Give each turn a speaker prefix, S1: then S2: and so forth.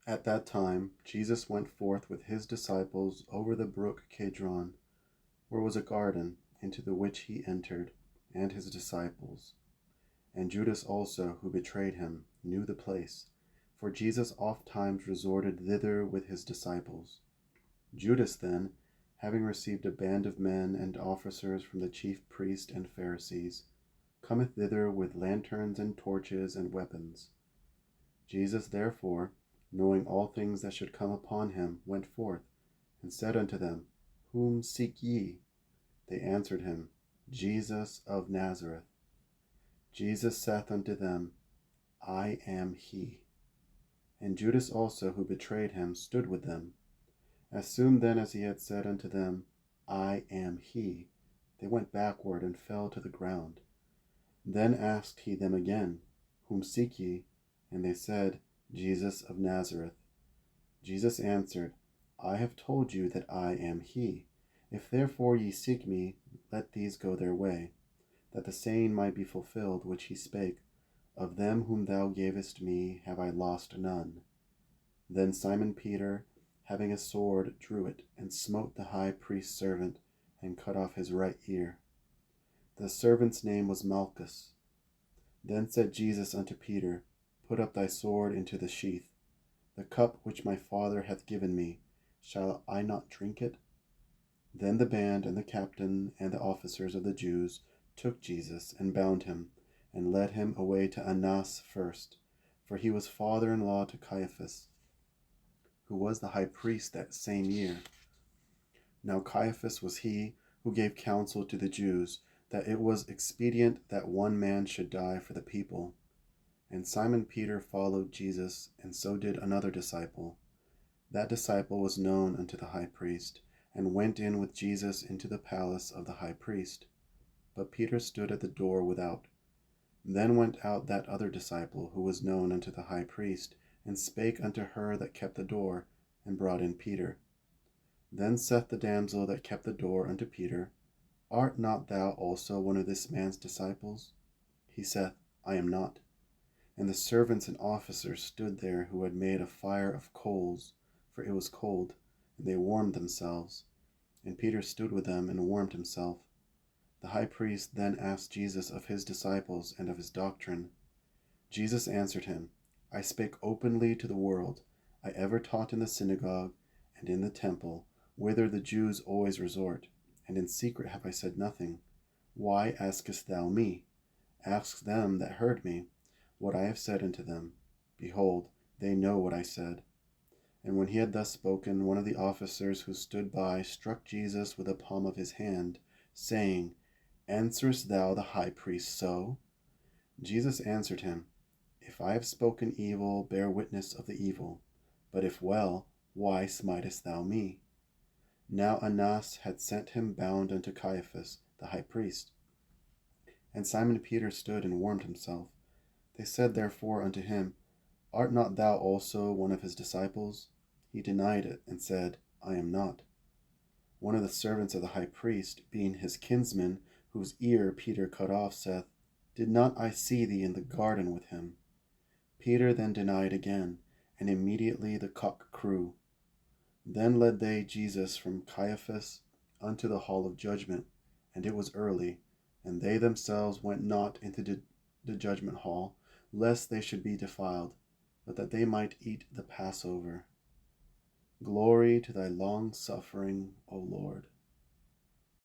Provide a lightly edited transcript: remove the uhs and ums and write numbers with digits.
S1: At that time Jesus went forth with his disciples over the brook Kedron, where was a garden, into the which he entered, and his disciples. And Judas also, who betrayed him, knew the place, for Jesus ofttimes resorted thither with his disciples. Judas then, having received a band of men and officers from the chief priests and Pharisees, cometh thither with lanterns and torches and weapons. Jesus therefore, knowing all things that should come upon him, went forth, and said unto them, Whom seek ye? They answered him, Jesus of Nazareth. Jesus saith unto them, I am he. And Judas also, who betrayed him, stood with them. As soon then as he had said unto them, I am he, they went backward and fell to the ground. Then asked he them again, Whom seek ye? And they said, Jesus of Nazareth. Jesus answered, I have told you that I am he. If therefore ye seek me, let these go their way, that the saying might be fulfilled which he spake, Of them whom thou gavest me have I lost none. Then Simon Peter, having a sword, drew it, and smote the high priest's servant, and cut off his right ear. The servant's name was Malchus. Then said Jesus unto Peter, Put up thy sword into the sheath. The cup which my Father hath given me, shall I not drink it? Then the band and the captain and the officers of the Jews took Jesus, and bound him, and led him away to Annas first, for he was father-in-law to Caiaphas, who was the high priest that same year. Now Caiaphas was he who gave counsel to the Jews, that it was expedient that one man should die for the people. And Simon Peter followed Jesus, and so did another disciple. That disciple was known unto the high priest, and went in with Jesus into the palace of the high priest. But Peter stood at the door without. Then went out that other disciple, who was known unto the high priest, and spake unto her that kept the door, and brought in Peter. Then saith the damsel that kept the door unto Peter, Art not thou also one of this man's disciples? He saith, I am not. And the servants and officers stood there, who had made a fire of coals, for it was cold, and they warmed themselves. And Peter stood with them, and warmed himself. The high priest then asked Jesus of his disciples and of his doctrine. Jesus answered him, I spake openly to the world. I ever taught in the synagogue, and in the temple, whither the Jews always resort, and in secret have I said nothing. Why askest thou me? Ask them that heard me what I have said unto them. Behold, they know what I said. And when he had thus spoken, one of the officers who stood by struck Jesus with the palm of his hand, saying, Answerest thou the high priest so? Jesus answered him, If I have spoken evil, bear witness of the evil. But if well, why smitest thou me? Now Annas had sent him bound unto Caiaphas, the high priest. And Simon Peter stood and warmed himself. They said therefore unto him, Art not thou also one of his disciples? He denied it, and said, I am not. One of the servants of the high priest, being his kinsman, whose ear Peter cut off, saith, Did not I see thee in the garden with him? Peter then denied again, and immediately the cock crew. Then led they Jesus from Caiaphas unto the hall of judgment, and it was early, and they themselves went not into the judgment hall, lest they should be defiled, but that they might eat the Passover. Glory to thy long suffering, O Lord.